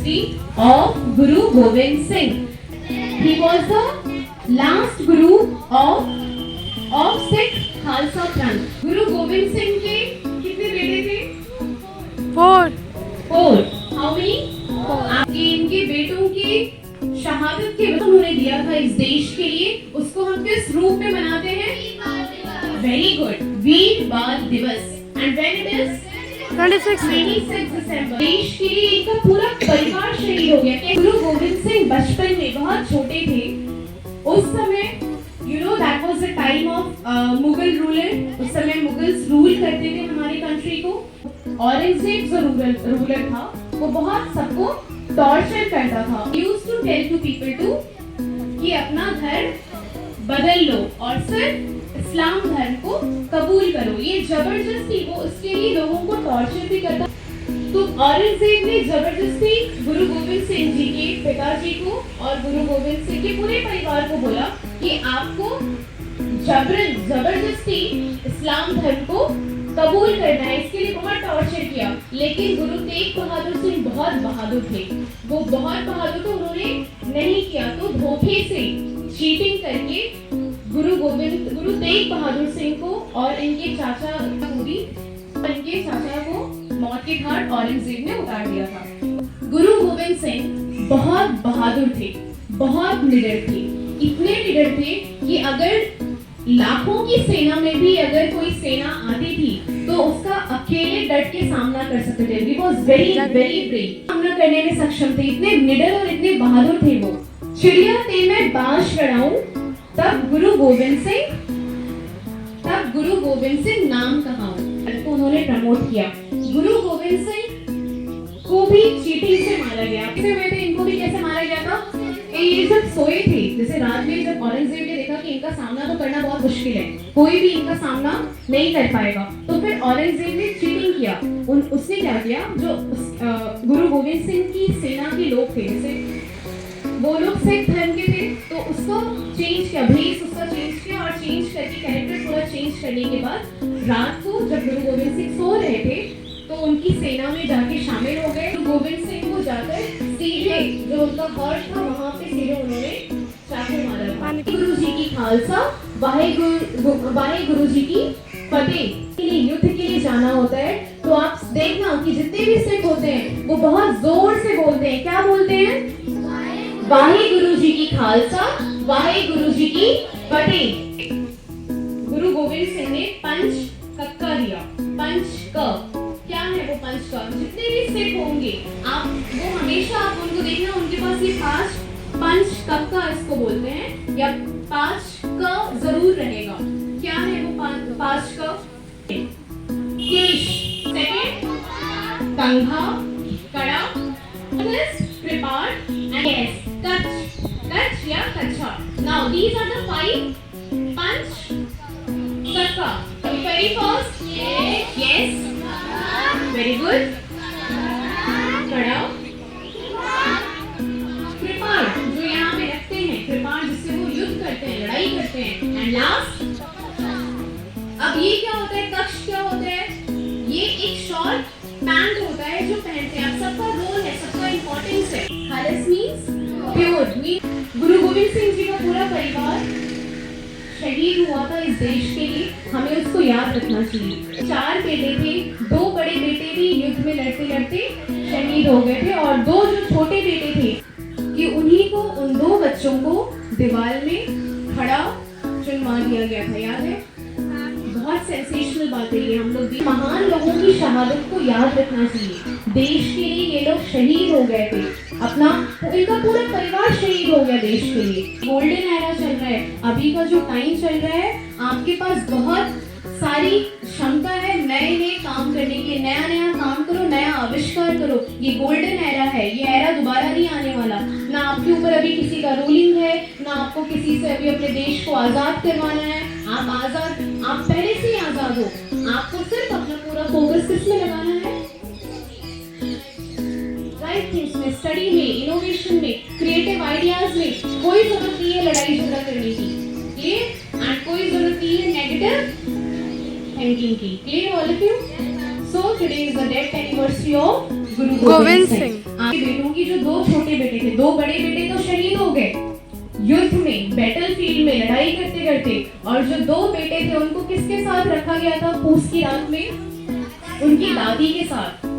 dynasty of Guru Gobind Singh. He was the last Guru of Sikh Khalsa Panth. Guru Gobind Singh के कितने बेटे थे? 4. How many? आपके इनके बेटों की शहादत के वक्त उन्होंने दिया था इस देश के लिए, उसको हम किस रूप में मनाते हैं? Very good. वीर बाल दिवस. And when it is? 26. 26 दिसंबर. देश के लिए इनका पूरा परिवार शहीद हो गया. गुरु गोविंद सिंह बचपन में बहुत छोटे थे. उस समय that was the time of Mughal ruler. उस समय मुगल्स रूल करते थे हमारी कंट्री को. औरंगजेब जो रूलर था वो बहुत सबको टॉर्चर करता था. Used to tell to people कि अपना धर्म बदल लो और सिर्फ इस्लाम धर्म को कबूल करो. ये जबरदस्ती वो उसके लिए लोगों को टॉर्चर भी करता. तो औरंगजेब ने जबरदस्ती गुरु गोविंद सिंह जी के पिताजी को और गुरु गोविंद सिंह के पूरे परिवार को बोला कि आपको जबरदस्ती इस्लाम धर्म को कबूल करना है. इसके लिए बहुत टॉर्चर किया. लेकिन गुरु तेग बहादुर सिंह बहुत बहादुर थे. वो बहुत बहादुर थे. उन्होंने नहीं किया तो धोखे से चीटिंग करके गुरु तेग बहादुर सिंह को और इनके चाचा को मौत के घाट औरंगजेब ने उतार दिया था. गुरु गोविंद सिंह बहुत बहादुर थे, बहुत निडर थे. इतने निडर थे कि अगर लाखों की सेना में भी अगर कोई सेना आती थी तो उसका अकेले डट के सामना कर सकते थे. He was very brave. सामना करने में सक्षम थे. इतने निडर और इतने बहादुर थे वो. चिड़िया ते मैं बांश गड़ाऊं तब गुरु गोविंद सिंह नाम कहाऊं. तो उन्होंने प्रमोट किया. गुरु गोविंद सिंह को भी चीटिंग से मारा गया. इनको भी कैसे मारा गया था? ये जब सोए थे, जैसे रात में जब औरंगजेब ने देखा कि इनका सामना तो करना बहुत मुश्किल है, कोई भी इनका सामना नहीं कर पाएगा, तो फिर औरंगजेब ने चीटिंग किया. उसने क्या किया? जो गुरु गोविंद सिंह की सेना के लोग थे, जैसे वो लोग सिख धर्म के थे, तो उसको चेंज किया, भेष उसका चेंज किया और चेंज करके कैरेक्टर पूरा चेंज करने के बाद रात को जब गुरु गोविंद सिंह सो रहे थे तो उनकी सेना में जाके शामिल हो गए. गुरु गोविंद सिंह को जाकर सीधे जो उनका हॉर्स था वहां पे सीधे उन्होंने चाकू मारा. गुरु जी की खालसा, वाहेगुरु जी की फतेह. के लिए युद्ध के लिए जाना होता है तो आप देखना कि जितने भी सिख होते हैं वो बहुत जोर से बोलते हैं. क्या बोलते हैं? वाहेगुरु जी की खालसा, वाहेगुरु जी की फतेह. गुरु गोविंद सिंह ने पंच कक्का दिया. पंच क क्या है वो? पंच क जितने भी सिख होंगे आप वो हमेशा आप उनको देखना, उनके पास ये 5 पंच कक्का इसको बोलते हैं या 5 क जरूर रहेगा. क्या है वो 5 क? केश, सेकंड कंघा, कड़ा, कृपाण and yes, kach या कच्छा. Now these are the 5 पंच कक्का. Very first, yes, very good. कड़ा, कृपाण जो यहाँ पे रखते हैं, कृपाण जिससे वो युद्ध करते हैं, लड़ाई करते हैं. And last, अब ये क्या होता है? कक्ष क्या होता है? ये एक शॉर्ट पैंट होता है जो पहनते हैं. अब सबका रोल है, सबका इम्पोर्टेंस है. खालिस मींस प्योर. गुरु गोविंद सिंह जी का पूरा परिवार शहीद हुआ था इस देश के लिए. हमें उसको याद रखना चाहिए. 4 बेटे थे, 2 बड़े बेटे भी युद्ध में लड़ते लड़ते शहीद हो गए थे और 2 जो छोटे बेटे थे कि उन्हीं को, उन 2 बच्चों को दीवार में खड़ा चुनवा दिया गया था. याद है? बहुत सेंसेशनल बात है ये. हम लोग महान लोगों की शहादत को याद रखना चाहिए. देश के लिए ये लोग शहीद हो गए थे. अपना इनका पूरा परिवार शहीद हो गया देश के लिए. गोल्डन एरा चल रहा है. अभी का जो टाइम चल रहा है, आपके पास बहुत सारी क्षमता है नए काम करने के. नया काम करो, नया आविष्कार करो. ये गोल्डन एरा है. ये एरा दोबारा नहीं आने वाला. ना आपके ऊपर अभी किसी का रूलिंग है, ना आपको किसी से अभी अपने देश को आजाद करवाना है. आप पहले से ही आजाद हो. आपको सिर्फ अपना पूरा फोकस किस में लगाना है? राइट थिंग्स में, स्टडी में, इनोवेशन में, क्रिएटिव आइडियाज में. कोई जरूरत नहीं है लड़ाई झगड़ा करने की. ये एंड कोई जरूरत नहीं है नेगेटिव थिंकिंग की. Clear all of you? So today is the death anniversary of गुरु गोविंद सिंह. बेटों की जो दो छोटे बेटे थे, दो बड़े बेटे तो शहीद हो गए युद्ध में, बैटलफील्ड में लड़ाई करते करते, और जो दो बेटे थे उनको किसके साथ रखा गया था पूस की रात में? उनकी दादी के साथ।